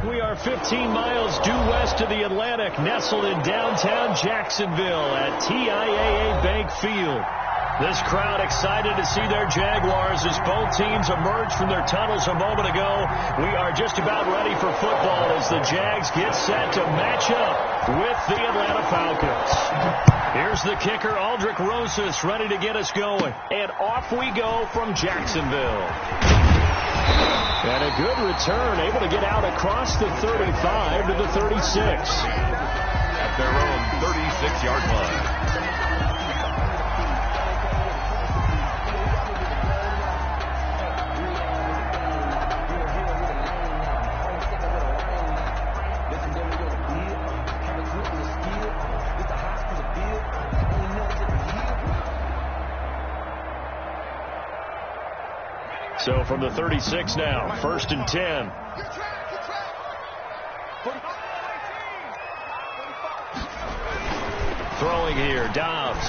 We are 15 miles due west of the Atlantic, nestled in downtown Jacksonville at TIAA Bank Field. This crowd excited to see their Jaguars as both teams emerged from their tunnels a moment ago. We are just about ready for football as the Jags get set to match up with the Atlanta Falcons. Here's the kicker, Aldrich Rosas, ready to get us going. And off we go from Jacksonville. And a good return, able to get out across the 35 to the 36. At their own 36-yard line. So from the 36 now, 1st and 10. Throwing here, Dobbs.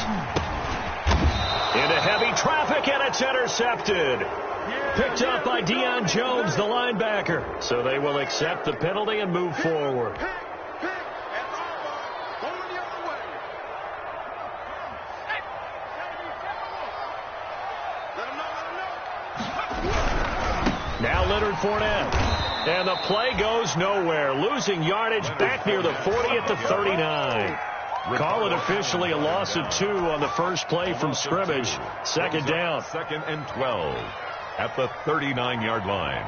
Into heavy traffic, and it's intercepted. Picked up by Deion Jones, the linebacker. So they will accept the penalty and move forward. Now Leonard Fournette. And the play goes nowhere. Losing yardage back near the 40 at the 39. Call it officially a loss of 2 on the first play from scrimmage. 2nd down. 2nd and 12 at the 39-yard line.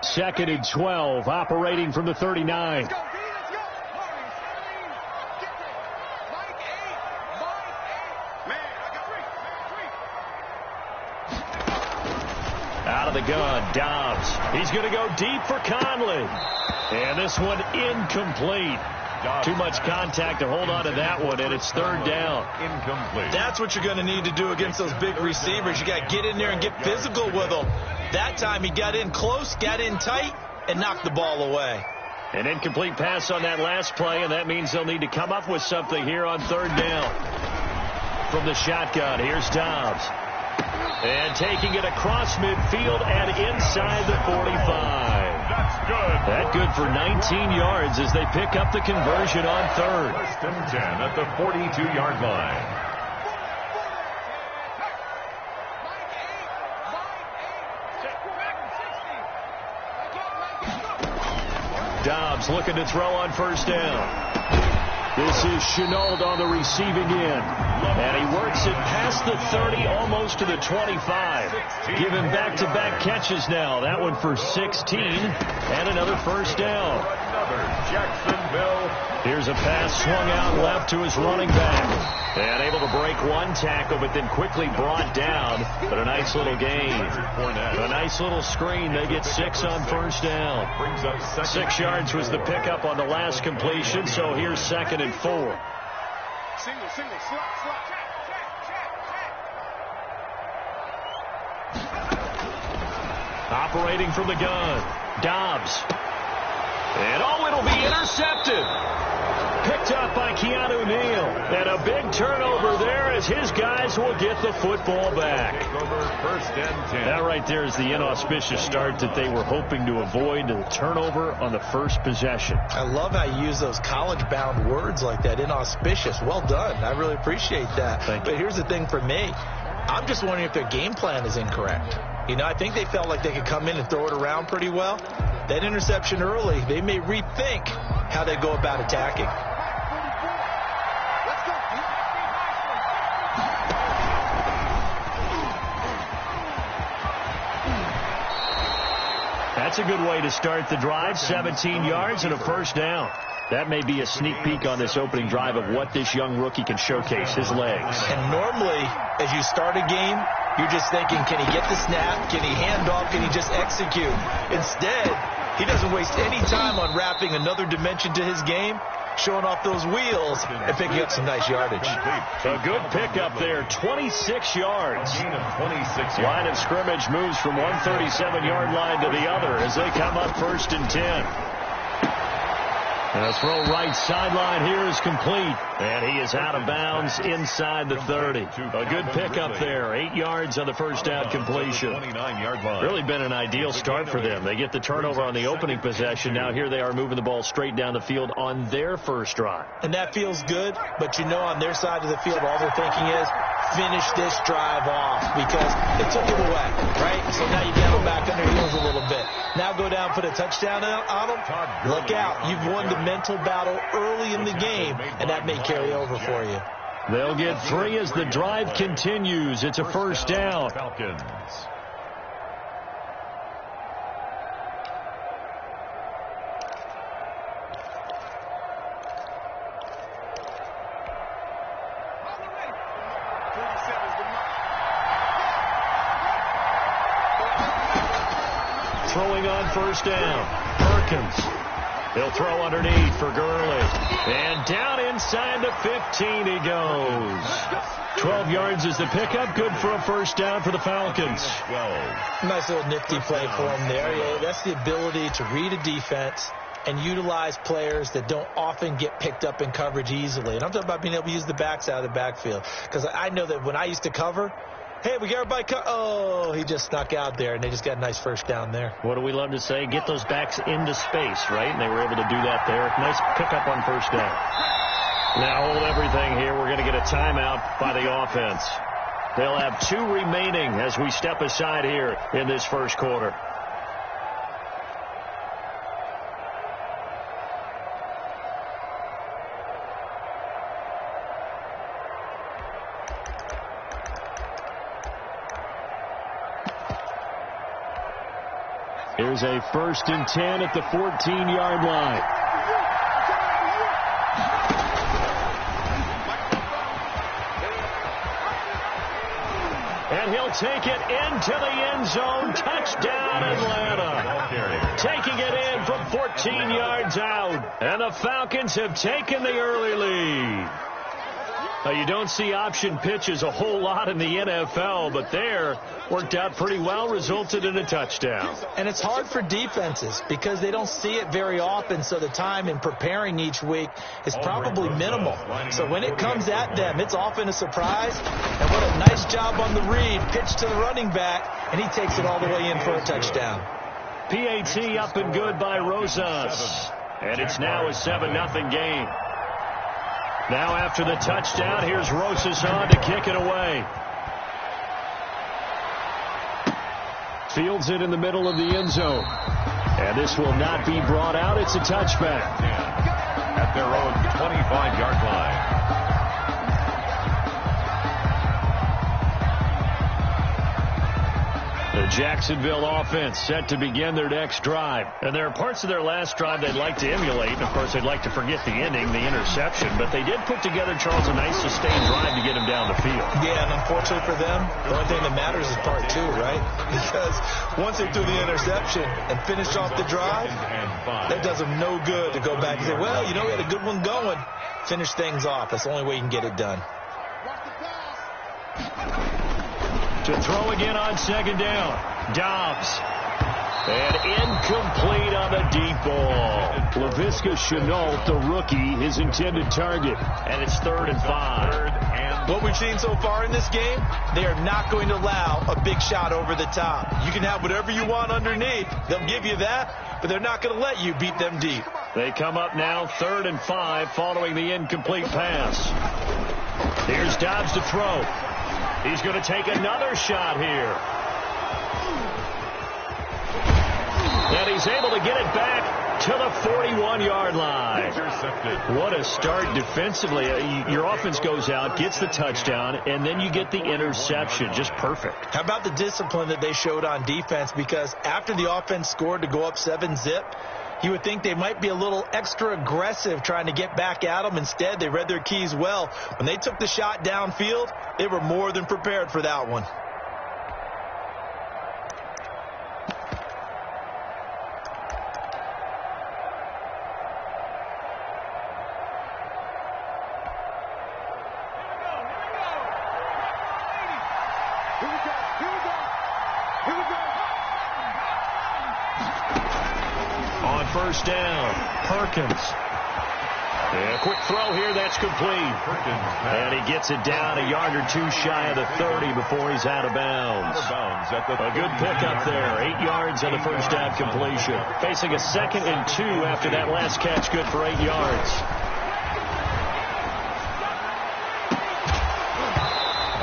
2nd and 12 operating from the 39. Out of the gun, Dobbs. He's going to go deep for Conley. And this one incomplete. Too much contact to hold on to that one, and it's 3rd down. Incomplete. That's what you're going to need to do against those big receivers. You got to get in there and get physical with them. That time he got in close, got in tight, and knocked the ball away. An incomplete pass on that last play, and that means they'll need to come up with something here on 3rd down. From the shotgun, here's Dobbs. And taking it across midfield and inside the 45. That's good. That good for 19 yards as they pick up the conversion on 3rd. 1st and 10 at the 42-yard line. Dobbs looking to throw on 1st down. This is Chenault on the receiving end. And he works it past the 30, almost to the 25. Give him back-to-back catches now. That one for 16. And another 1st down. Another Jacksonville. Here's a pass swung out left to his running back. And able to break one tackle, but then quickly brought down. But a nice little gain. A nice little screen. They get 6 on 1st down. 6 yards was the pickup on the last completion. So here's 2nd and 4. Single, slot. Operating from the gun, Dobbs. And it'll be intercepted. Picked up by Keanu Neal. And a big turnover there as his guys will get the football back. Over 1st and 10. That right there is the inauspicious start that they were hoping to avoid, the turnover on the first possession. I love how you use those college-bound words like that, inauspicious. Well done. I really appreciate that. Thank you. But here's the thing for me. I'm just wondering if their game plan is incorrect. You know, I think they felt like they could come in and throw it around pretty well. That interception early, they may rethink how they go about attacking. That's a good way to start the drive. 17 yards and a 1st down. That may be a sneak peek on this opening drive of what this young rookie can showcase, his legs. And normally, as you start a game, you're just thinking, can he get the snap? Can he hand off? Can he just execute? Instead, he doesn't waste any time on wrapping another dimension to his game, showing off those wheels, and picking up some nice yardage. A good pickup there, 26 yards. Gain of 26 yards. Line of scrimmage moves from one 37-yard line to the other as they come up 1st and 10. And a throw right sideline here is complete. And he is out of bounds inside the 30. A good pickup there. 8 yards on the first down completion. Really been an ideal start for them. They get the turnover on the opening possession. Now here they are moving the ball straight down the field on their first drive. And that feels good, but you know on their side of the field all they're thinking is finish this drive off because they took it away, right? So now you get them back on their heels a little bit. Now go down, put a touchdown on them. Look out. You've won the mental battle early in the game, and that may carry over for you. They'll get 3 as the drive continues. It's a first down. Falcons. Throwing on first down. Perkins. He'll throw underneath for Gurley. And down inside the 15 he goes. 12 yards is the pickup. Good for a first down for the Falcons. Nice little nifty play for him there. Yeah, that's the ability to read a defense and utilize players that don't often get picked up in coverage easily. And I'm talking about being able to use the backs out of the backfield. Because I know that when I used to cover, hey, we got everybody oh, he just snuck out there, and they just got a nice first down there. What do we love to say? Get those backs into space, right? And they were able to do that there. Nice pickup on first down. Now hold everything here. We're going to get a timeout by the offense. They'll have 2 remaining as we step aside here in this first quarter. Here's a 1st and 10 at the 14-yard line. And he'll take it into the end zone. Touchdown, Atlanta. Taking it in from 14 yards out. And the Falcons have taken the early lead. You don't see option pitches a whole lot in the NFL, but there worked out pretty well, resulted in a touchdown. And it's hard for defenses because they don't see it very often, so the time in preparing each week is probably minimal. So when it comes at them, it's often a surprise. And what a nice job on the read. Pitch to the running back, and he takes it all the way in for a touchdown. PAT up and good by Rosas. And it's now a 7-0 game. Now after the touchdown, here's Rosas on to kick it away. Fields it in the middle of the end zone. And this will not be brought out. It's a touchback. At their own 25-yard line. The Jacksonville offense set to begin their next drive. And there are parts of their last drive they'd like to emulate. And, of course, they'd like to forget the ending, the interception. But they did put together, Charles, a nice sustained drive to get him down the field. Yeah, and unfortunately for them, the only thing that matters is part 2, right? Because once they threw the interception and finished off the drive, that does them no good to go back and say, well, you know, we had a good one going. Finish things off. That's the only way you can get it done. To throw again on second down. Dobbs. And incomplete on the deep ball. Laviska Shenault, the rookie, his intended target. And it's 3rd and 5. What we've seen so far in this game, they are not going to allow a big shot over the top. You can have whatever you want underneath. They'll give you that, but they're not going to let you beat them deep. They come up now 3rd and 5 following the incomplete pass. Here's Dobbs to throw. He's going to take another shot here. And he's able to get it back to the 41-yard line. Intercepted. What a start defensively. Your offense goes out, gets the touchdown, and then you get the interception. Just perfect. How about the discipline that they showed on defense? Because after the offense scored to go up 7-zip, you would think they might be a little extra aggressive trying to get back at them. Instead, they read their keys well. When they took the shot downfield, they were more than prepared for that one. On first down, Perkins. Yeah, quick throw here. That's complete. And he gets it down a yard or two shy of the 30 before he's out of bounds. A good pickup there. 8 yards on the first down completion. Facing a 2nd and 2 after that last catch. Good for 8 yards.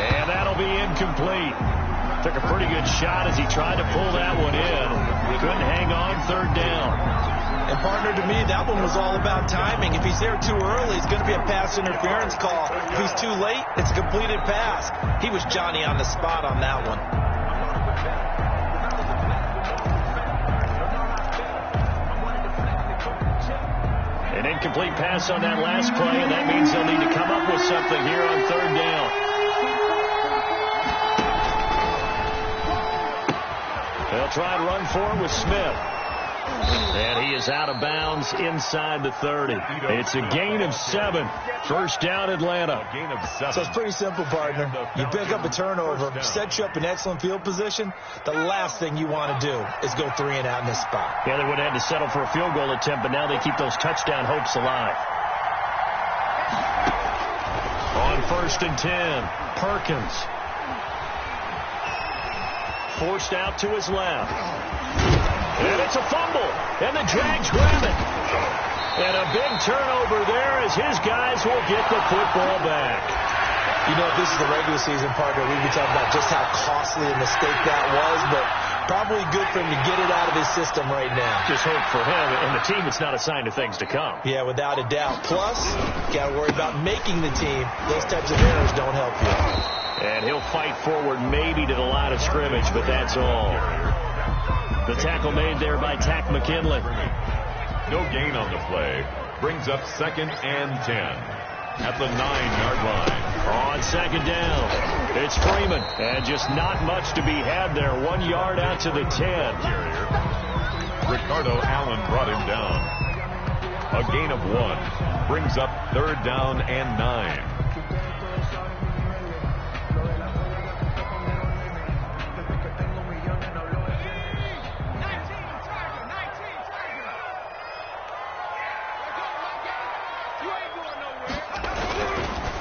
And that'll be incomplete. Took a pretty good shot as he tried to pull that one in. Couldn't hang on 3rd down. And, partner, to me, that one was all about timing. If he's there too early, it's going to be a pass interference call. If he's too late, it's a completed pass. He was Johnny on the spot on that one. An incomplete pass on that last play, and that means they'll need to come up with something here on 3rd down. They'll try and run forward with Smith. And he is out of bounds inside the 30. It's a gain of 7. First down, Atlanta. So it's pretty simple, partner. You pick up a turnover, set you up in excellent field position. The last thing you want to do is go 3 and out in this spot. Yeah, they would have had to settle for a field goal attempt, but now they keep those touchdown hopes alive. On 1st and 10, Perkins. Forced out to his left. And it's a fumble. And the Jags grab it. And a big turnover there as his guys will get the football back. You know, if this is the regular season, partner, we'd be talking about just how costly a mistake that was, but probably good for him to get it out of his system right now. Just hope for him and the team it's not a sign of things to come. Yeah, without a doubt. Plus, got to worry about making the team. Those types of errors don't help you. And he'll fight forward maybe to the line of scrimmage, but that's all. The tackle made there by Tack McKinley. No gain on the play. Brings up 2nd and 10 at the 9-yard line. On 2nd down, it's Freeman. And just not much to be had there. 1 yard out to the 10. Ricardo Allen brought him down. A gain of 1. Brings up 3rd down and 9.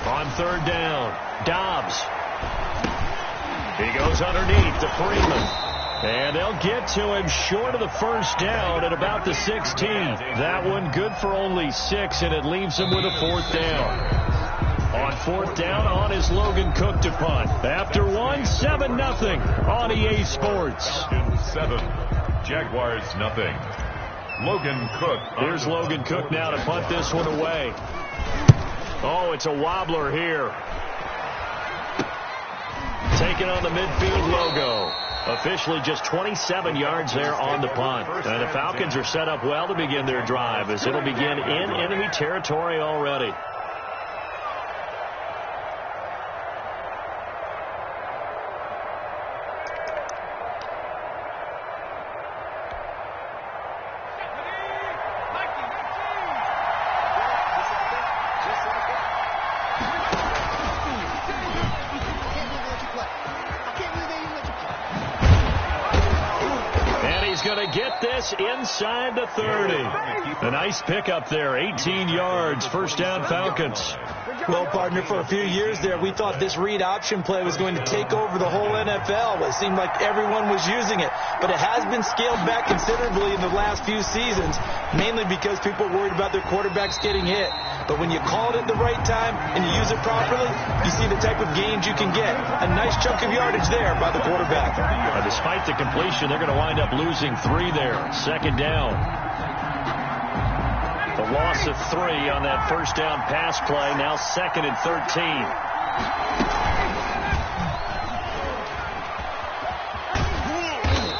On 3rd down, Dobbs. He goes underneath to Freeman. And they'll get to him short of the first down at about the 16. That one good for only 6, and it leaves him with a 4th down. On 4th down, on is Logan Cook to punt. After 1, 7-0 on EA Sports. 7, Jaguars nothing. Logan Cook. Here's Logan Cook now to punt this one away. Oh, it's a wobbler here. Taking on the midfield logo. Officially just 27 yards there on the punt. And the Falcons are set up well to begin their drive as it'll begin in enemy territory already. Inside the 30. A nice pickup there. 18 yards. First down, Falcons. Well, partner, for a few years there, we thought this read option play was going to take over the whole NFL. It seemed like everyone was using it. But it has been scaled back considerably in the last few seasons, mainly because people are worried about their quarterbacks getting hit. But when you call it at the right time and you use it properly, you see the type of gains you can get. A nice chunk of yardage there by the quarterback. Despite the completion, they're going to wind up losing 3 there. 2nd down. The loss of 3 on that first down pass play. Now 2nd and 13.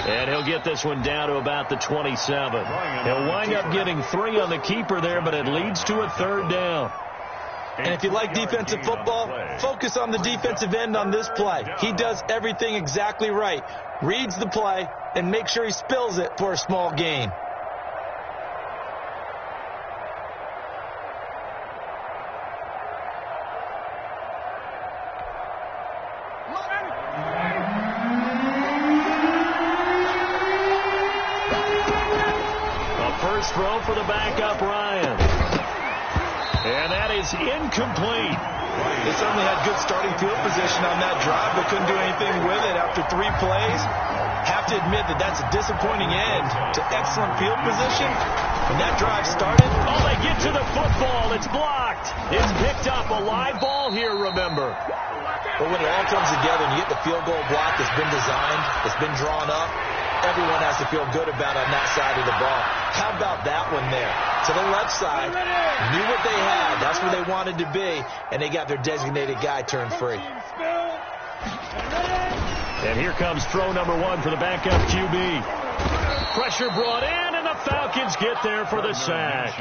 And he'll get this one down to about the 27. He'll wind up getting 3 on the keeper there, but it leads to a 3rd down. And if you like defensive football, focus on the defensive end on this play. He does everything exactly right. Reads the play and makes sure he spills it for a small gain. Throw for the backup, Ryan. And that is incomplete. They certainly had good starting field position on that drive, but couldn't do anything with it after 3 plays. Have to admit that that's a disappointing end to excellent field position. When that drive started. Oh, they get to the football. It's blocked. It's picked up. A live ball here, remember. But when it all comes together and you get the field goal block that's been designed, that's been drawn up, everyone has to feel good about on that side of the ball. How about that one there? To the left side, knew what they had. That's where they wanted to be, and they got their designated guy turned free. And here comes throw number 1 for the backup QB. Pressure brought in, and the Falcons get there for the sack.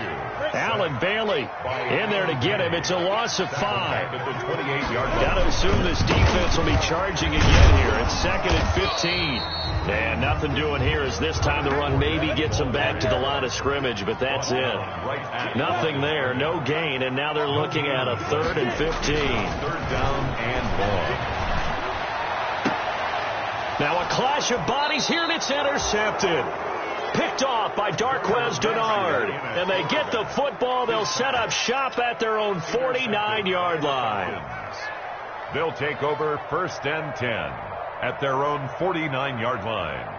Allen Bailey in there to get him. It's a loss of 5. Got to assume this defense will be charging again here. It's 2nd and 15. And nothing doing here as this time the run maybe gets them back to the line of scrimmage, but that's it. Nothing there, no gain, and now they're looking at a 3rd and 15. 3rd down and more. Now a clash of bodies here, and it's intercepted. Picked off by Darquez Denard. And they get the football. They'll set up shop at their own 49-yard line. They'll take over 1st and 10 at their own 49-yard line.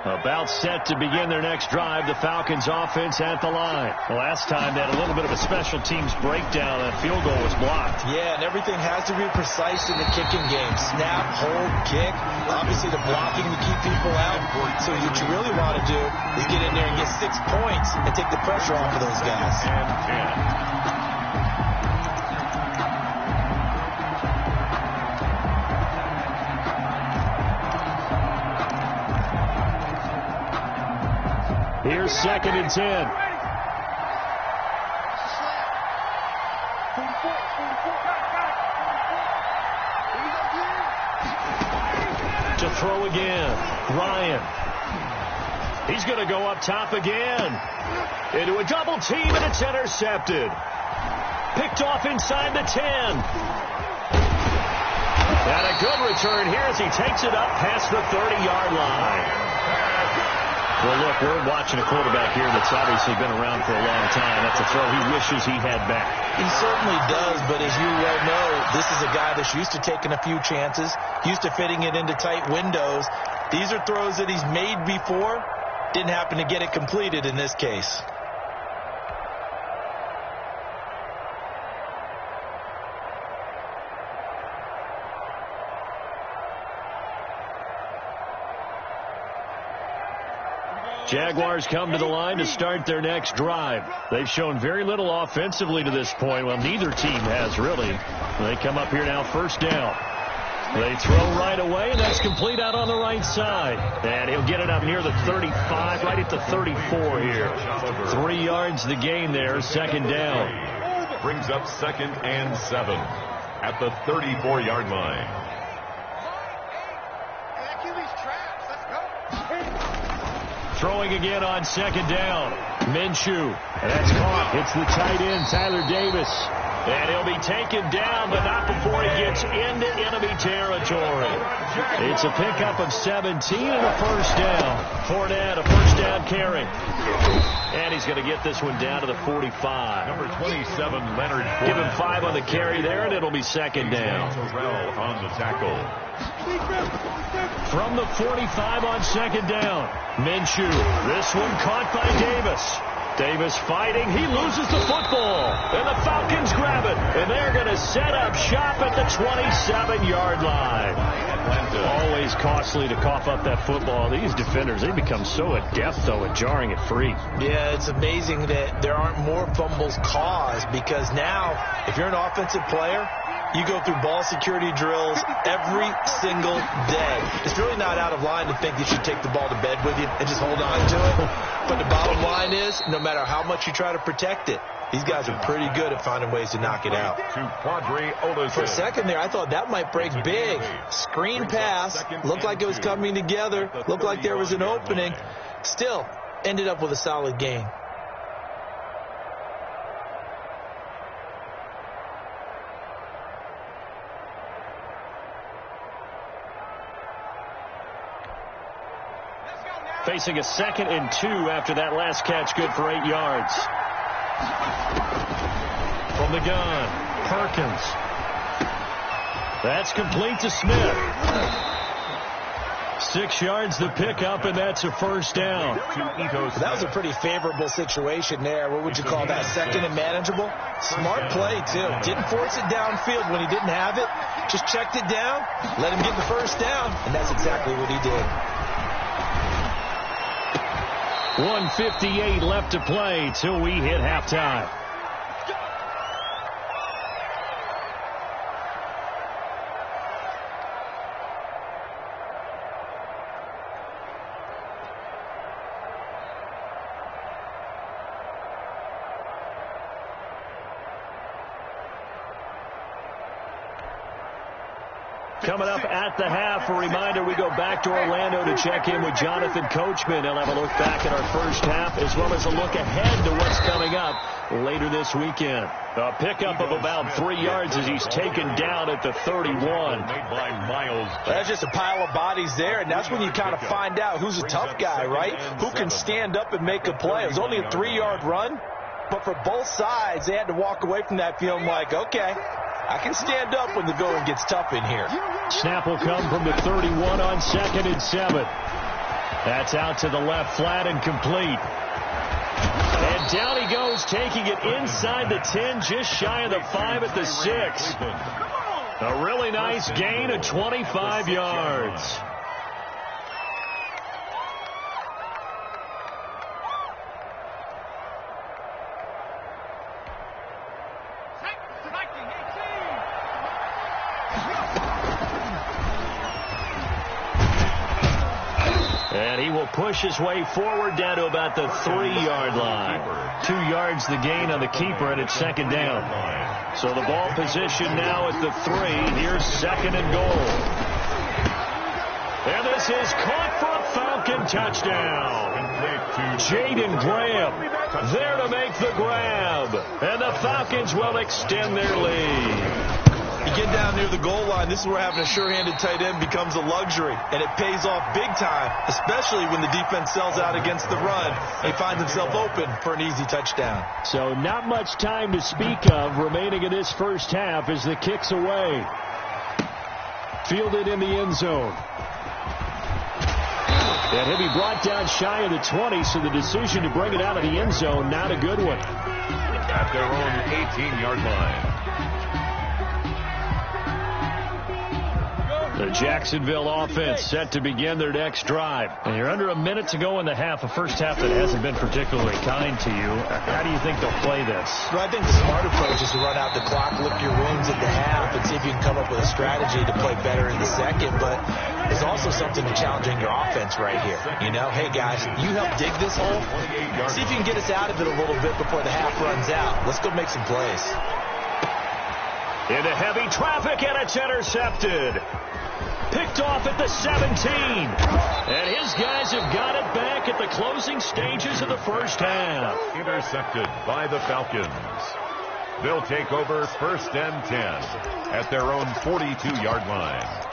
About set to begin their next drive, the Falcons offense at the line. The last time they had a little bit of a special teams breakdown. That field goal was blocked. Yeah, and everything has to be precise in the kicking game. Snap, hold, kick. Obviously the blocking to keep people out. So what you really want to do is get in there and get 6 points and take the pressure off of those guys. And 10. Here's 2nd and 10. To throw again. Ryan. He's going to go up top again. Into a double team, and it's intercepted. Picked off inside the 10. And a good return here as he takes it up past the 30-yard line. Well, look, we're watching a quarterback here that's obviously been around for a long time. That's a throw he wishes he had back. He certainly does, but as you well know, this is a guy that's used to taking a few chances, used to fitting it into tight windows. These are throws that he's made before. Didn't happen to get it completed in this case. Jaguars come to the line to start their next drive. They've shown very little offensively to this point. Well, neither team has, really. They come up here now 1st down. They throw right away, and that's complete out on the right side. And he'll get it up near the 35, right at the 34 here. 3 yards the gain there, 2nd down. Brings up 2nd and 7 at the 34-yard line. Throwing again on 2nd down. Minshew. And that's caught. Hits the tight end, Tyler Davis. And he'll be taken down, but not before he gets into enemy territory. It's a pickup of 17 and a 1st down. Fournette, a 1st down carry. And he's going to get this one down to the 45. Number 27, Leonard Fournette. Give him 5 on the carry there, and it'll be 2nd down. Terrell on the tackle. From the 45 on 2nd down. Minshew. This one caught by Davis. Davis fighting. He loses the football. And the Falcons grab it. And they're going to set up shop at the 27-yard line. Always costly to cough up that football. These defenders, they become so adept, though, at jarring it free. Yeah, it's amazing that there aren't more fumbles caused, because now, if you're an offensive player, you go through ball security drills every single day. It's really not out of line to think you should take the ball to bed with you and just hold on to it. But the bottom line is, no matter how much you try to protect it, these guys are pretty good at finding ways to knock it out. For a second there, I thought that might break big. Screen pass. Looked like it was coming together. Looked like there was an opening. Still, ended up with a solid gain. Facing a 2nd and 2 after that last catch, good for 8 yards. From the gun, Perkins. That's complete to Smith. 6 yards the pickup, and that's a first down. That was a pretty favorable situation there. What would you call that? 2nd and manageable? Smart play, too. Didn't force it downfield when he didn't have it. Just checked it down, let him get the first down, and that's exactly what he did. 1:58 left to play till we hit halftime. Coming up at the half, a reminder, we go back to Orlando to check in with Jonathan Coachman. He'll have a look back at our first half as well as a look ahead to what's coming up later this weekend. A pickup of about 3 yards as he's taken down at the 31. That's just a pile of bodies there, and that's when you kind of find out who's a tough guy, right? Who can stand up and make a play. It was only a 3-yard run, but for both sides, they had to walk away from that feeling like, okay, I can stand up when the going gets tough in here. Snap will come from the 31 on 2nd and 7. That's out to the left, flat and complete. And down he goes, taking it inside the 10, just shy of the 5 at the 6. A really nice gain of 25 yards. And he will push his way forward down to about the 3-yard line. 2 yards the gain on the keeper, and it's 2nd down. So the ball position now at the 3. Here's 2nd and goal. And this is caught for a Falcon touchdown. Jaden Graham there to make the grab. And the Falcons will extend their lead. You get down near the goal line, this is where having a sure-handed tight end becomes a luxury, and it pays off big time, especially when the defense sells out against the run and he finds himself open for an easy touchdown. So not much time to speak of remaining in this first half as the kick's away. Fielded in the end zone. And he'll be brought down shy of the 20, so the decision to bring it out of the end zone, not a good one. At their own 18-yard line. The Jacksonville offense set to begin their next drive. And you're under a minute to go in the half, a first half that hasn't been particularly kind to you. How do you think they'll play this? Well, I think the smart approach is to run out the clock, lick your wounds at the half, and see if you can come up with a strategy to play better in the second. But there's also something to challenging your offense right here. You know, hey, guys, you help dig this hole. See if you can get us out of it a little bit before the half runs out. Let's go make some plays. Into heavy traffic, and it's intercepted. Picked off at the 17. And his guys have got it back at the closing stages of the first half. Intercepted by the Falcons. They'll take over 1st and 10 at their own 42-yard line.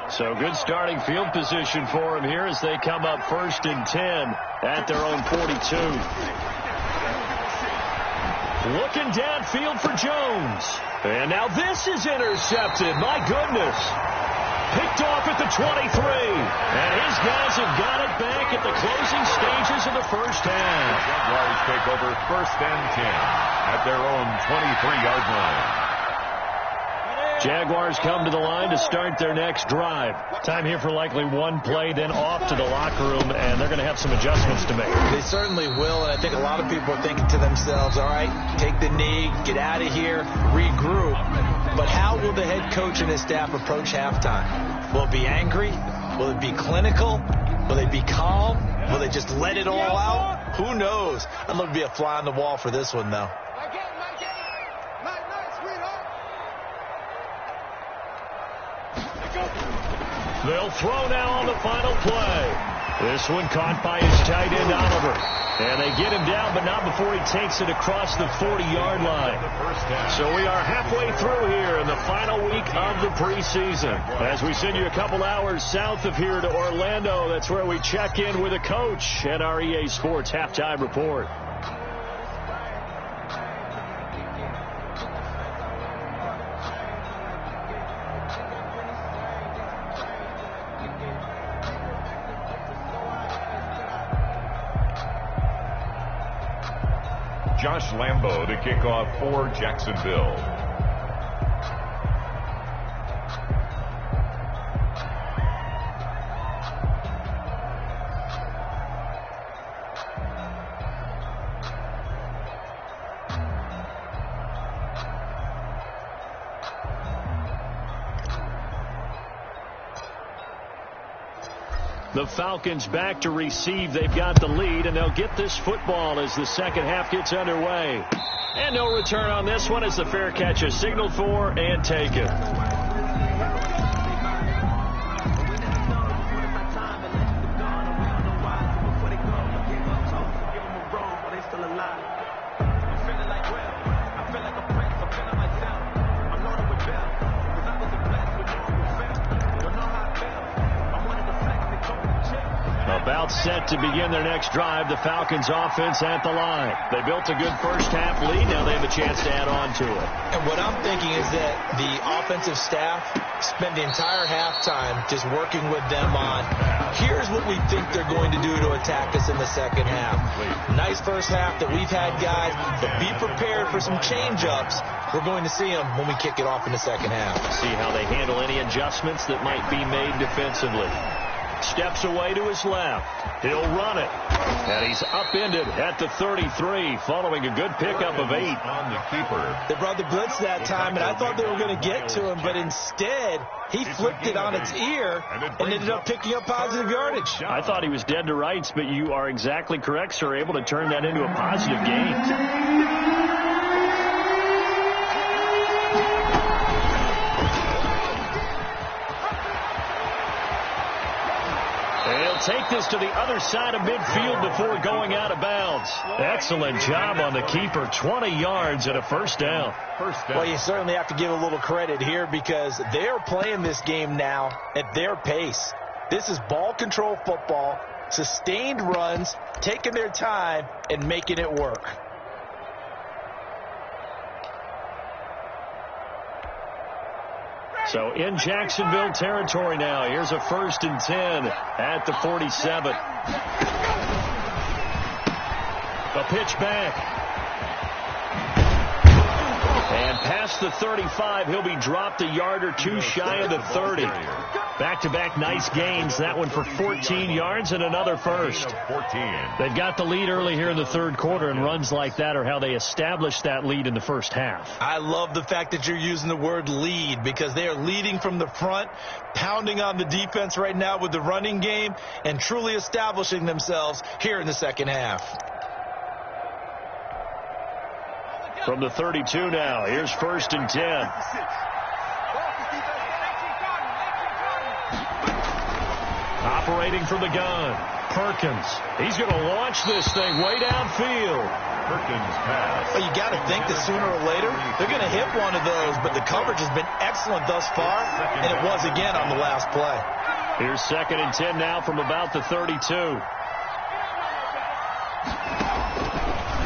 So good starting field position for him here as they come up 1st and 10 at their own 42. Looking downfield for Jones. And now this is intercepted. My goodness. Picked off at the 23. And his guys have got it back at the closing stages of the first half. Jaguars take over 1st and 10 at their own 23-yard line. Jaguars come to the line to start their next drive. Time here for likely one play, then off to the locker room, and they're going to have some adjustments to make. They certainly will, and I think a lot of people are thinking to themselves, all right, take the knee, get out of here, regroup. But how will the head coach and his staff approach halftime? Will it be angry? Will it be clinical? Will they be calm? Will they just let it all out? Who knows? I'd love to be a fly on the wall for this one, though. They'll throw now on the final play. This one caught by his tight end, Oliver. And they get him down, but not before he takes it across the 40-yard line. So we are halfway through here in the final week of the preseason. As we send you a couple hours south of here to Orlando, that's where we check in with a coach at our EA Sports Halftime Report. Josh Lambo to kick off for Jacksonville. The Falcons back to receive. They've got the lead, and they'll get this football as the second half gets underway. And no return on this one as the fair catch is signaled for and taken. About set to begin their next drive, the Falcons offense at the line. They built a good first half lead. Now they have a chance to add on to it. And what I'm thinking is that the offensive staff spent the entire halftime just working with them on, here's what we think they're going to do to attack us in the second half. Nice first half that we've had, guys, but be prepared for some change-ups. We're going to see them when we kick it off in the second half. See how they handle any adjustments that might be made defensively. Steps away to his left. He'll run it. And he's upended at the 33 following a good pickup of 8 on the keeper. They brought the blitz that time, and I thought they were going to get to him, but instead he flipped it on its ear and ended up picking up positive yardage. I thought he was dead to rights, but you are exactly correct, sir. Able to turn that into a positive gain. Take this to the other side of midfield before going out of bounds. Excellent job on the keeper. 20 yards and a first down. Well, you certainly have to give a little credit here because they're playing this game now at their pace. This is ball control football, sustained runs, taking their time, and making it work. So in Jacksonville territory now. Here's a 1st and 10 at the 47. A pitch back. And past the 35, he'll be dropped a yard or two shy of the 30. Back-to-back nice gains. That one for 14 yards and another first. They've got the lead early here in the third quarter, and runs like that are how they established that lead in the first half. I love the fact that you're using the word lead because they are leading from the front, pounding on the defense right now with the running game, and truly establishing themselves here in the second half. From the 32 now, here's 1st and 10. Operating from the gun, Perkins. He's going to launch this thing way downfield. Perkins pass. Well, you got to think that sooner or later they're going to hit one of those, but the coverage has been excellent thus far, and it was again on the last play. Here's 2nd and 10 now from about the 32.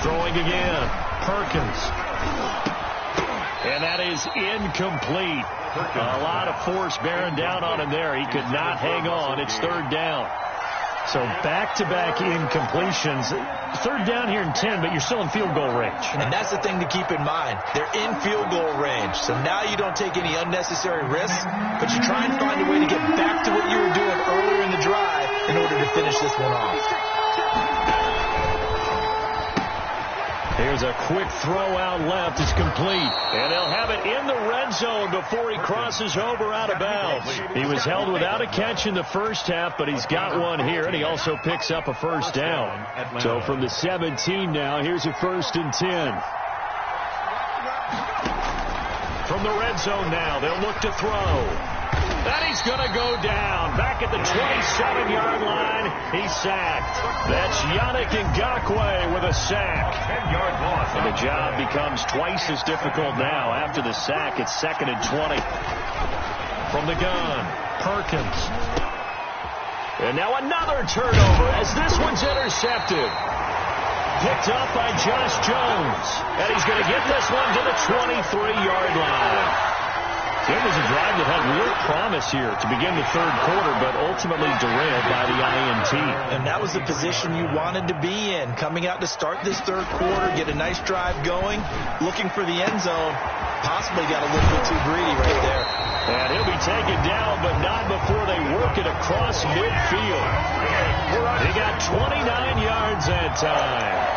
Throwing again, Perkins. And that is incomplete. A lot of force bearing down on him there. He could not hang on. It's 3rd down. So back-to-back incompletions. 3rd down here in 10, but you're still in field goal range. And that's the thing to keep in mind. They're in field goal range. So now you don't take any unnecessary risks, but you try and find a way to get back to what you were doing earlier in the drive in order to finish this one off. Here's a quick throw out left. It's complete. And they'll have it in the red zone before he crosses over out of bounds. He was held without a catch in the first half, but he's got one here, and he also picks up a first down. So from the 17 now, here's a 1st and 10. From the red zone now, they'll look to throw. And he's going to go down. Back at the 27-yard line, he's sacked. That's NvhKing300's with a sack. 10-yard loss. And the job becomes twice as difficult now. After the sack, it's 2nd and 20. From the gun, Perkins. And now another turnover as this one's intercepted. Picked up by Josh Jones. And he's going to get this one to the 23-yard line. It was a drive that had real promise here to begin the third quarter, but ultimately derailed by the INT. And that was the position you wanted to be in. Coming out to start this third quarter, get a nice drive going, looking for the end zone. Possibly got a little bit too greedy right there. And he'll be taken down, but not before they work it across midfield. They got 29 yards that time.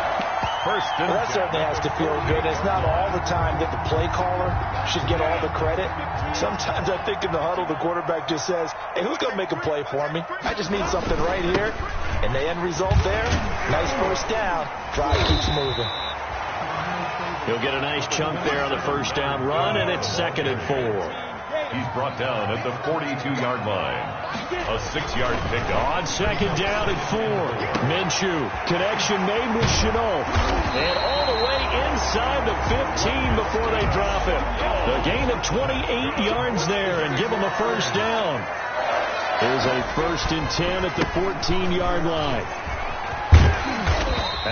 Well, that certainly has to feel good. It's not all the time that the play caller should get all the credit. Sometimes I think in the huddle, the quarterback just says, hey, who's going to make a play for me? I just need something right here. And the end result there, nice first down. Drive keeps moving. He'll get a nice chunk there on the first down run, and it's 2nd and 4. He's brought down at the 42-yard line. A 6-yard pickup. On 2nd down and 4. Minshew. Connection made with Chenault. And all the way inside the 15 before they drop it. The gain of 28 yards there and give them a first down. Here's a 1st and 10 at the 14-yard line.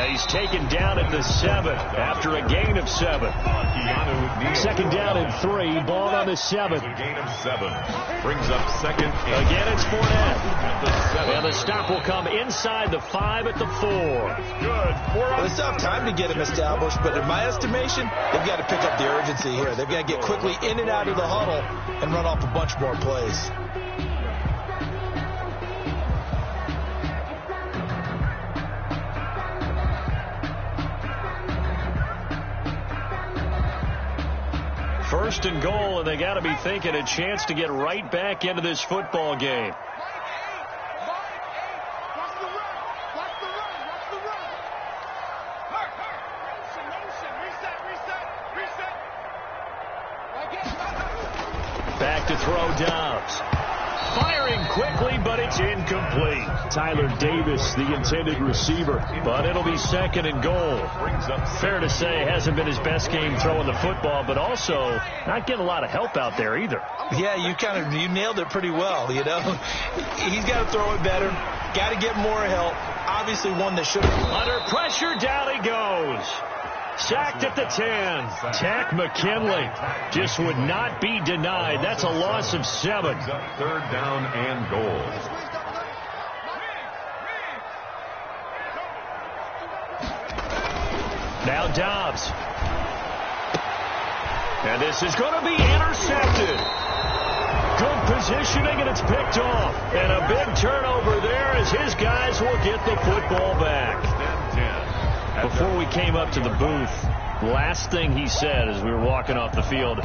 He's taken down at the 7 after a gain of 7. 2nd down and 3. Ball on the 7. Gain of 7. Brings up 2nd. Again, it's Fournette. At the 7. And the stop will come inside the 5 at the 4. Good. Well, they still have time to get him established, but in my estimation, they've got to pick up the urgency here. They've got to get quickly in and out of the huddle and run off a bunch more plays. First and goal, and they got to be thinking a chance to get right back into this football game. Back to throw Dobbs. Firing quickly, but it's incomplete. Tyler Davis, the intended receiver, but it'll be 2nd and goal. Fair to say, hasn't been his best game throwing the football, but also not getting a lot of help out there either. Yeah, you nailed it pretty well, you know. He's got to throw it better. Got to get more help. Obviously one that should have. Under pressure, down he goes. Sacked at the 10. Tack McKinley just would not be denied. That's a loss of 7. 3rd down and goal. Now Dobbs. And this is going to be intercepted. Good positioning, and it's picked off. And a big turnover there as his guys will get the football back. Before we came up to the booth, last thing he said as we were walking off the field,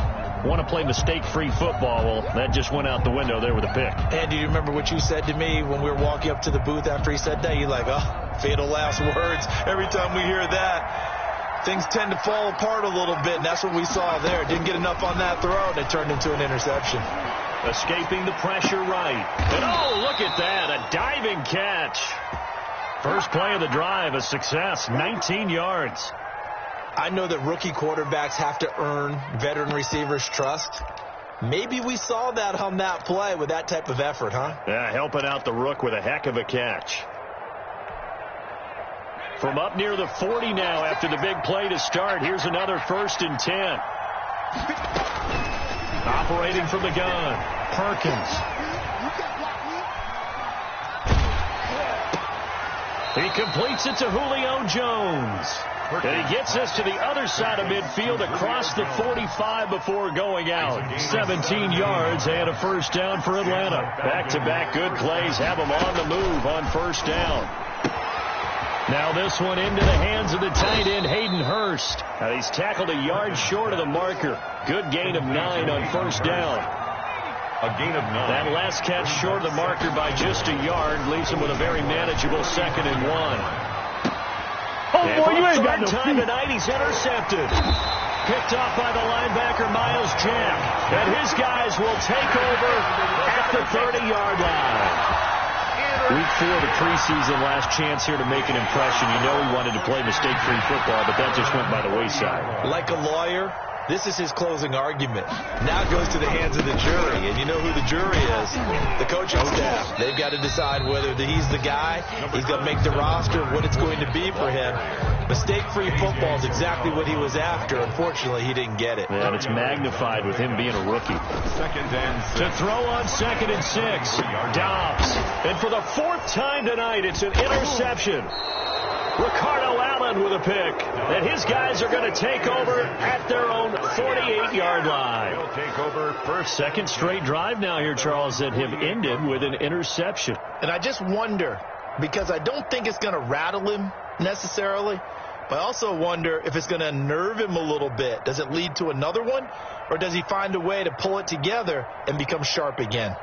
want to play mistake-free football. Well, that just went out the window there with a pick. And do you remember what you said to me when we were walking up to the booth after he said that? You're like, oh, fatal last words. Every time we hear that, things tend to fall apart a little bit, and that's what we saw there. Didn't get enough on that throw, and it turned into an interception. Escaping the pressure right. And oh, look at that, a diving catch. First play of the drive, a success, 19 yards. I know that rookie quarterbacks have to earn veteran receivers' trust. Maybe we saw that on that play with that type of effort, huh? Yeah, helping out the rook with a heck of a catch. From up near the 40 now after the big play to start, here's another 1st and 10. Operating from the gun, Perkins. He completes it to Julio Jones. And he gets us to the other side of midfield across the 45 before going out. 17 yards and a first down for Atlanta. Back-to-back good plays have them on the move on first down. Now this one into the hands of the tight end, Hayden Hurst. Now he's tackled a yard short of the marker. Good gain of 9 on first down. A gain of 9. That last catch short of the marker by just a yard leaves him with a very manageable 2nd and 1. Oh, boy, you ain't got no time tonight, he's intercepted. Picked off by the linebacker, Miles Jack. And his guys will take over at at the 30-yard line. Week 4 of the preseason, last chance here to make an impression. You know he wanted to play mistake-free football, but that just went by the wayside. Like a lawyer, this is his closing argument. Now it goes to the hands of the jury, and you know who the jury is. The coaching staff. They've got to decide whether he's the guy, he's going to make the roster, what it's going to be for him. Mistake-free football is exactly what he was after. Unfortunately, he didn't get it. Yeah, and it's magnified with him being a rookie. To throw on 2nd and 6. Dobbs. And for the 4th time tonight, it's an interception. Ricardo Allen with a pick. And his guys are going to take over at their own 48-yard line. He'll take over first. Second straight drive now here, Charles, that have ended with an interception. And I just wonder, because I don't think it's going to rattle him necessarily, but I also wonder if it's going to unnerve him a little bit. Does it lead to another one, or does he find a way to pull it together and become sharp again?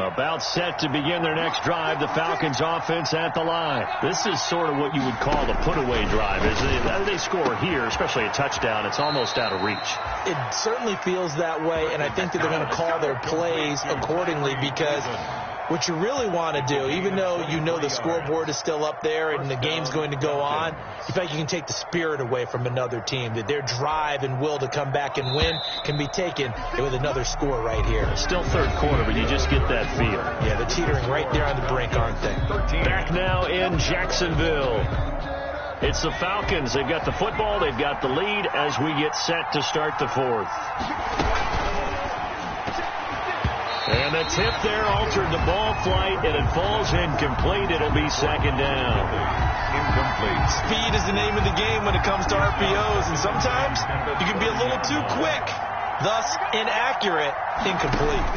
About set to begin their next drive, the Falcons offense at the line. This is sort of what you would call the put-away drive. As they score here, especially a touchdown, it's almost out of reach. It certainly feels that way, and I think that they're going to call their plays accordingly, because what you really want to do, even though you know the scoreboard is still up there and the game's going to go on, you feel like you can take the spirit away from another team, that their drive and will to come back and win can be taken with another score right here. It's still third quarter, but you just get that feel. Yeah, they're teetering right there on the brink, aren't they? Back now in Jacksonville. It's the Falcons. They've got the football. They've got the lead as we get set to start the 4th. And the tip there altered the ball flight, and it falls incomplete. It'll be 2nd down. Incomplete. Speed is the name of the game when it comes to RPOs, and sometimes you can be a little too quick, thus inaccurate, incomplete.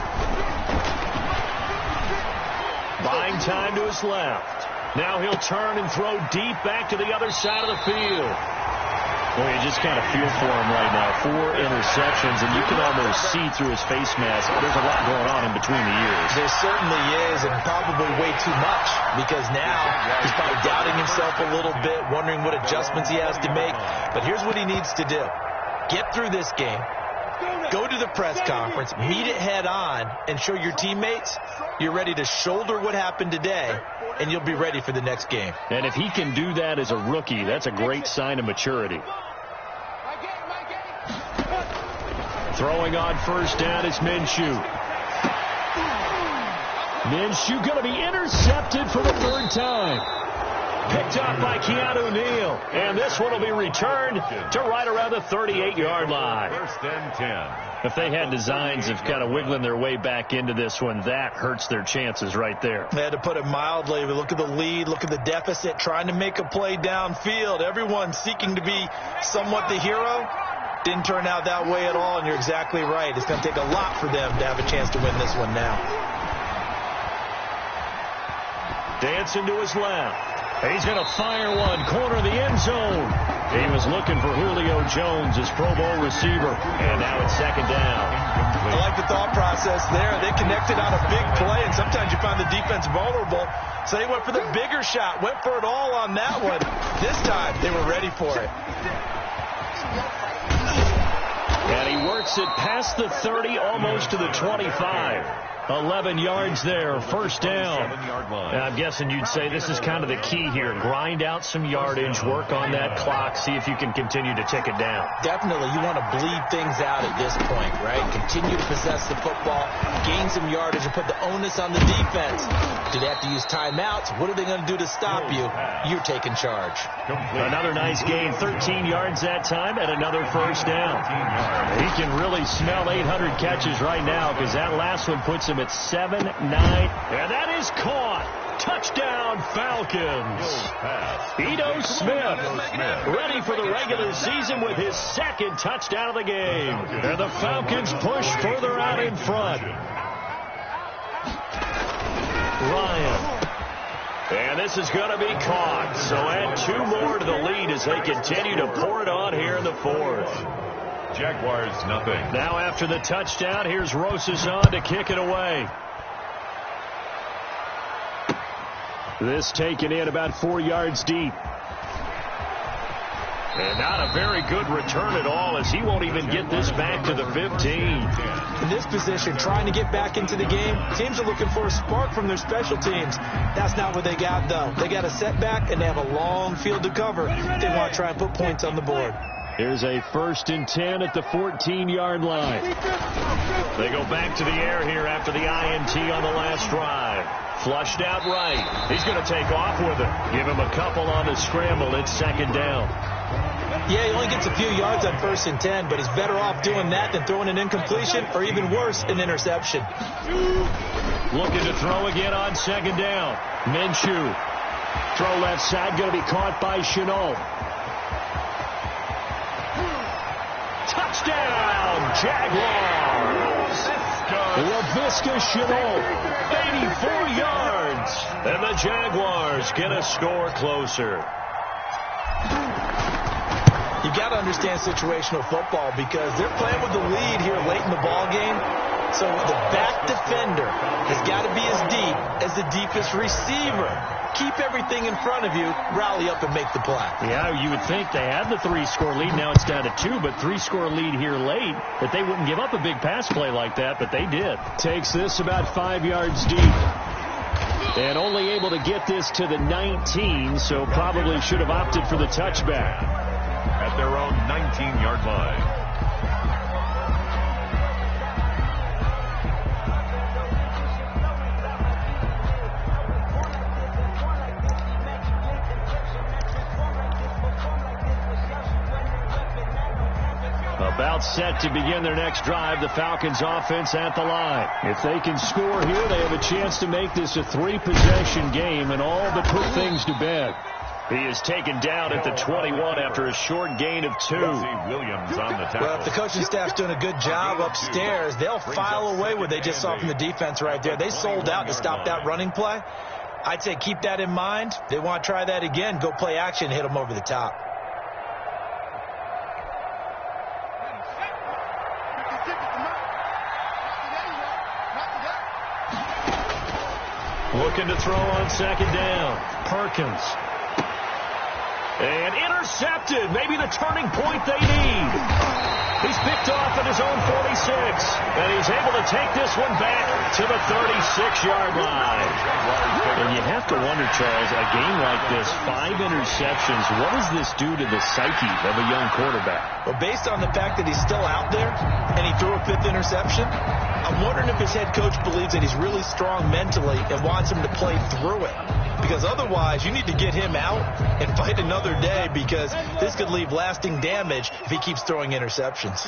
Buying time to his left. Now he'll turn and throw deep back to the other side of the field. Boy, you just kind of feel for him right now. 4 interceptions, and you can almost see through his face mask. There's a lot going on in between the ears. There certainly is, and probably way too much, because now he's probably doubting himself a little bit, wondering what adjustments he has to make. But here's what he needs to do. Get through this game. Go to the press conference, meet it head on, and show your teammates you're ready to shoulder what happened today, and you'll be ready for the next game. And if he can do that as a rookie, that's a great sign of maturity. Throwing on 1st down is Minshew. Minshew going to be intercepted for the 3rd time. Picked up by Keanu Neal. And this one will be returned to right around the 38-yard line. 1st and 10. If they had designs of kind of wiggling their way back into this one, that hurts their chances right there. They had to put it mildly. Look at the lead, look at the deficit, trying to make a play downfield. Everyone seeking to be somewhat the hero. Didn't turn out that way at all, and you're exactly right. It's going to take a lot for them to have a chance to win this one now. Dancing to his left. He's going to fire one, corner of the end zone. He was looking for Julio Jones, his Pro Bowl receiver, and now it's 2nd down. I like the thought process there. They connected on a big play, and sometimes you find the defense vulnerable, so they went for the bigger shot, went for it all on that one. This time, they were ready for it. And he works it past the 30, almost to the 25. 11 yards there, 1st down. And I'm guessing you'd say this is kind of the key here. Grind out some yardage, work on that clock, see if you can continue to tick it down. Definitely, you want to bleed things out at this point, right? Continue to possess the football, gain some yardage, and put the onus on the defense. Do they have to use timeouts? What are they going to do to stop you? You're taking charge. Another nice gain, 13 yards that time, and another 1st down. He can really smell 800 catches right now, because that last one puts him at 7-9, and that is caught. Touchdown, Falcons. Ito Smith ready for the regular season with his 2nd touchdown of the game. And the Falcons push further out in front. Ryan. And this is going to be caught. So add 2 more to the lead as they continue to pour it on here in the 4th. Jaguars, nothing. Now after the touchdown, here's Rosas on to kick it away. This taken in about 4 yards deep. And not a very good return at all, as he won't even get this back to the 15. In this position, trying to get back into the game, teams are looking for a spark from their special teams. That's not what they got, though. They got a setback, and they have a long field to cover. They want to try and put points on the board. Here's a 1st and 10 at the 14-yard line. They go back to the air here after the INT on the last drive. Flushed out right. He's going to take off with it. Give him a couple on the scramble. It's 2nd down. Yeah, he only gets a few yards on 1st and 10, but he's better off doing that than throwing an incompletion or even worse, an interception. Looking to throw again on 2nd down. Minshew. Throw left side, going to be caught by Chenault. Touchdown, Jaguars. LaVisca Chenault, 84 yards. And the Jaguars get a score closer. You got to understand situational football because they're playing with the lead here late in the ball game. So the back defender has got to be as deep as the deepest receiver. Keep everything in front of you, rally up and make the play. Yeah, you would think they had the 3-score lead. Now it's down to 2, but 3-score lead here late, that they wouldn't give up a big pass play like that, but they did. Takes this about 5 yards deep. And only able to get this to the 19, so probably should have opted for the touchback. At their own 19-yard line. About set to begin their next drive, the Falcons offense at the line. If they can score here, they have a chance to make this a 3-possession game and all but put things to bed. He is taken down at the 21 after a short gain of 2. Williams on the tackle. Well, if the coaching staff's doing a good job upstairs, they'll file away what they just saw from the defense right there. They sold out to stop that running play. I'd say keep that in mind. They want to try that again. Go play action, hit them over the top. Looking to throw on 2nd down. Perkins. And intercepted. Maybe the turning point they need. He's picked off at his own 46. And he's able to take this one back to the 36-yard line. And you have to wonder, Charles, a game like this, 5 interceptions, what does this do to the psyche of a young quarterback? Well, based on the fact that he's still out there and he threw a 5th interception, I'm wondering if his head coach believes that he's really strong mentally and wants him to play through it. Because otherwise, you need to get him out and fight another day because this could leave lasting damage if he keeps throwing interceptions.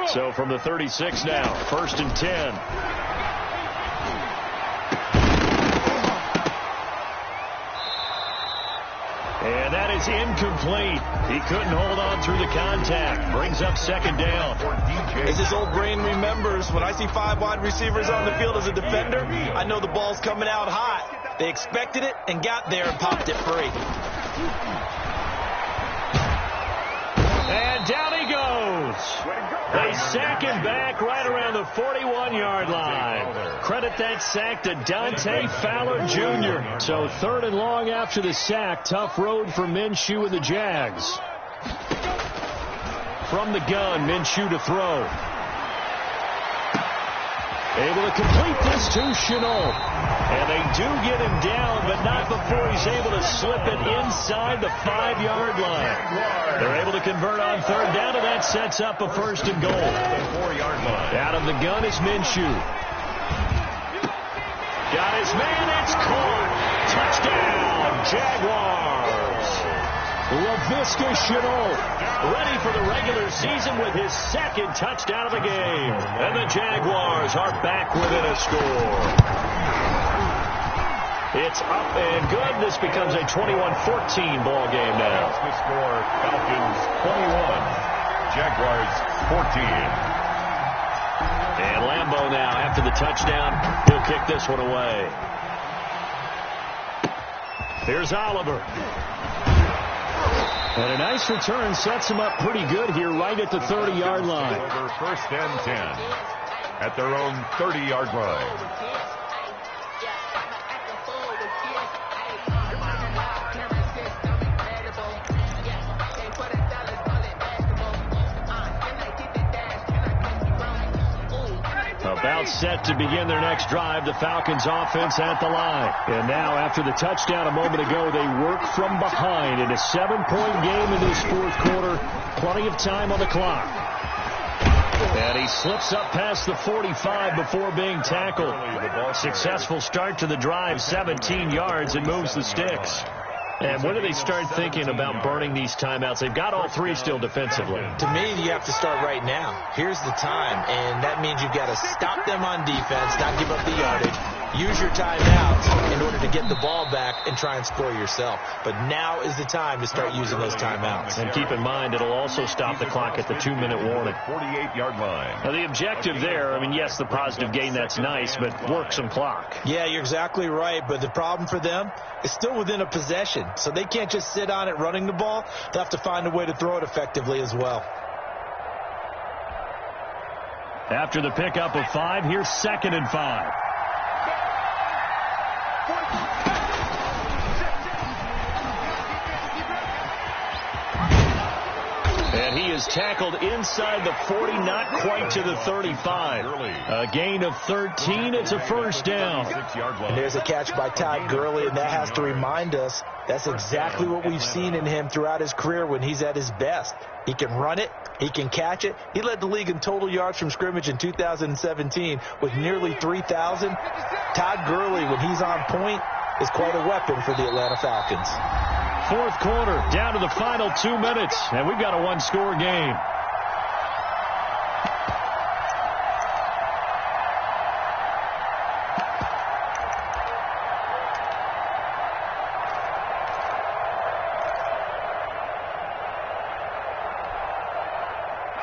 So from the 36 now, 1st and 10. And that is incomplete. He couldn't hold on through the contact. Brings up 2nd down. As his old brain remembers, when I see 5 wide receivers on the field as a defender, I know the ball's coming out hot. They expected it and got there and popped it free. And down he goes. They sack him back right around the 41-yard line. Credit that sack to Dante Fowler Jr. So 3rd and long after the sack. Tough road for Minshew and the Jags. From the gun, Minshew to throw. Able to complete this to Chenault. And they do get him down, but not before he's able to slip it inside the 5-yard line. They're able to convert on 3rd down, and that sets up a 1st and goal. The 4-yard line. Out of the gun is Minshew. Got his man, it's caught. Touchdown, Jaguars. LaVisca Chenault ready for the regular season with his 2nd touchdown of the game. And the Jaguars are back within a score. It's up and good. This becomes a 21-14 ball game now. The score, Falcons 21, Jaguars 14. And Lambeau now, after the touchdown, he'll kick this one away. Here's Oliver. And a nice return sets him up pretty good here right at the 30-yard line. Over 1st and 10 at their own 30-yard line. About set to begin their next drive, the Falcons offense at the line. And now after the touchdown a moment ago, they work from behind in a 7-point game in this fourth quarter. Plenty of time on the clock. And he slips up past the 45 before being tackled. Successful start to the drive, 17 yards, and moves the sticks. And when do they start thinking about burning these timeouts? They've got all three still defensively. To me, you have to start right now. Here's the time, and that means you've got to stop them on defense, not give up the yardage. Use your timeouts in order to get the ball back and try and score yourself. But now is the time to start using those timeouts. And keep in mind, it'll also stop the clock at the 2-minute warning. 48-yard line. Now, the objective there, I mean, yes, the positive gain, that's nice, but work some clock. Yeah, you're exactly right. But the problem for them is still within a possession. So they can't just sit on it running the ball. They'll have to find a way to throw it effectively as well. After the pickup of 5, here's 2nd and 5. And he is tackled inside the 40, not quite to the 35. A gain of 13. It's a first down. And there's a catch by Todd Gurley, and that has to remind us that's exactly what we've seen in him throughout his career when he's at his best. He can run it. He can catch it. He led the league in total yards from scrimmage in 2017 with nearly 3,000. Todd Gurley, when he's on point, is quite a weapon for the Atlanta Falcons. Fourth quarter, down to the final 2 minutes, and we've got a one-score game.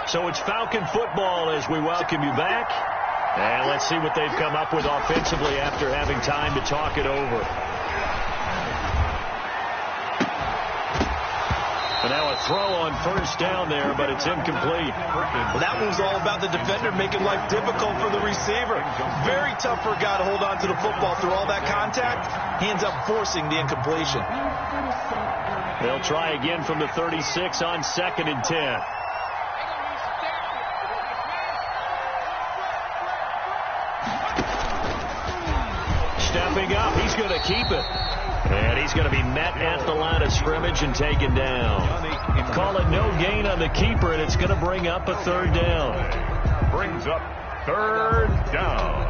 So it's Falcon football as we welcome you back. And let's see what they've come up with offensively after having time to talk it over. And now a throw on first down there, but it's incomplete. Well, that was all about the defender making life difficult for the receiver. Very tough for a guy to hold on to the football through all that contact. He ends up forcing the incompletion. They'll try again from the 36 on 2nd and 10. Stepping up, he's going to keep it. And he's going to be met at the line of scrimmage and taken down. Call it no gain on the keeper, and it's going to bring up a 3rd down. Brings up 3rd down.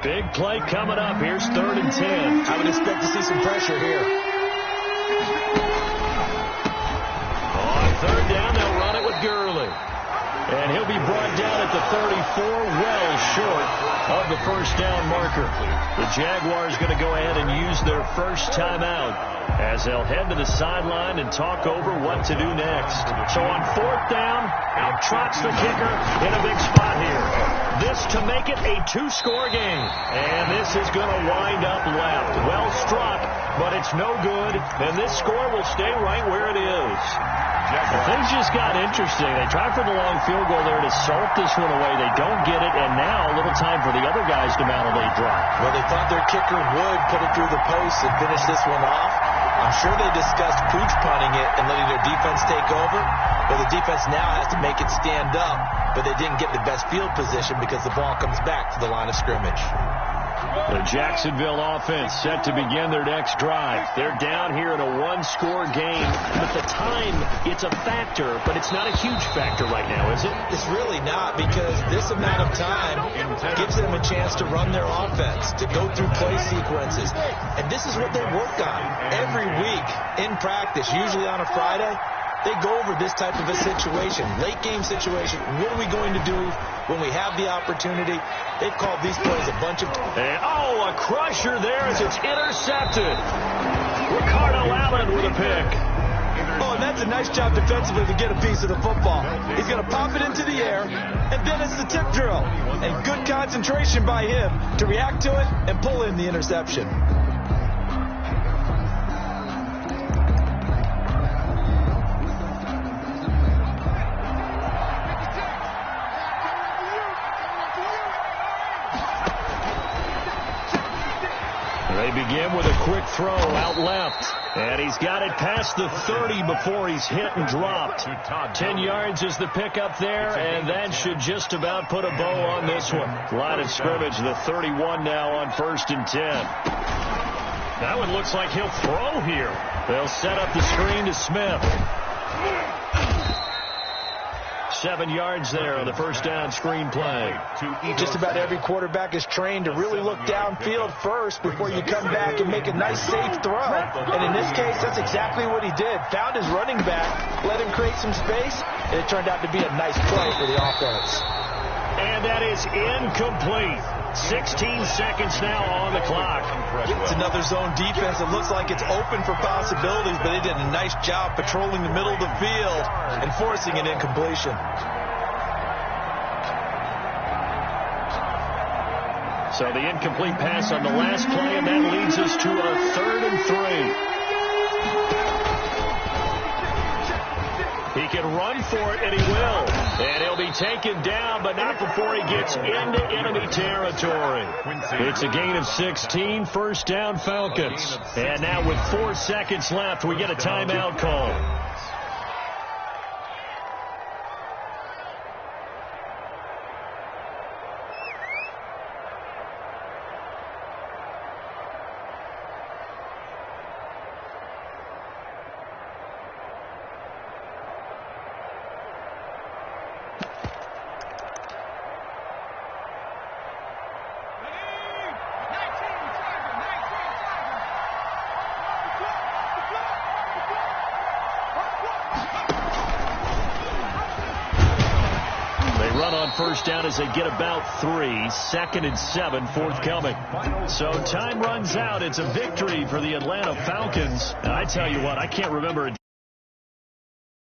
Big play coming up. Here's 3rd and 10. I would expect to see some pressure here. On 3rd down, they'll run it with Gurley. And he'll be brought down at the 34, well short of the first down marker. The Jaguars going to go ahead and use their first timeout as they'll head to the sideline and talk over what to do next. So on 4th down, out trots the kicker in a big spot here. This to make it a 2-score game. And this is going to wind up left. Well struck, but it's no good. And this score will stay right where it is. Things just got interesting. They tried for the long field goal there to salt this one away. They don't get it, and now a little time for the other guys to mount a late drive. Well, they thought their kicker would put it through the post and finish this one off. I'm sure they discussed pooch punting it and letting their defense take over. Well, the defense now has to make it stand up, but they didn't get the best field position because the ball comes back to the line of scrimmage. The Jacksonville offense set to begin their next drive. They're down here in a 1-score game. With the time, it's a factor, but it's not a huge factor right now, is it? It's really not, because this amount of time gives them a chance to run their offense, to go through play sequences. And this is what they work on every week in practice, usually on a Friday. They go over this type of a situation, late game situation. What are we going to do when we have the opportunity? They've called these plays a bunch of... And, a crusher there as it's intercepted. Ricardo Allen with a pick. Oh, and that's a nice job defensively to get a piece of the football. He's going to pop it into the air, and then it's the tip drill. And good concentration by him to react to it and pull in the interception. They begin with a quick throw out left. And he's got it past the 30 before he's hit and dropped. 10 yards is the pickup there, and that should just about put a bow on this one. Line of scrimmage, the 31 now on 1st and 10. That one looks like he'll throw here. They'll set up the screen to Smith. 7 yards there on the first down screen play. Just about every quarterback is trained to really look downfield first before you come back and make a nice, safe throw. And in this case, that's exactly what he did. Found his running back, let him create some space, and it turned out to be a nice play for the offense. And that is incomplete. 16 seconds now on the clock. It's another zone defense. It looks like it's open for possibilities, but they did a nice job patrolling the middle of the field and forcing an incompletion. So the incomplete pass on the last play, and that leads us to a 3rd and 3. He can run for it, and he will. And he'll be taken down, but not before he gets into enemy territory. It's a gain of 16, first down Falcons. And now with 4 seconds left, we get a timeout call. First down as they get about 3. 2nd and 7 forthcoming. So time runs out. It's a victory for the Atlanta Falcons. And I tell you what, I can't remember a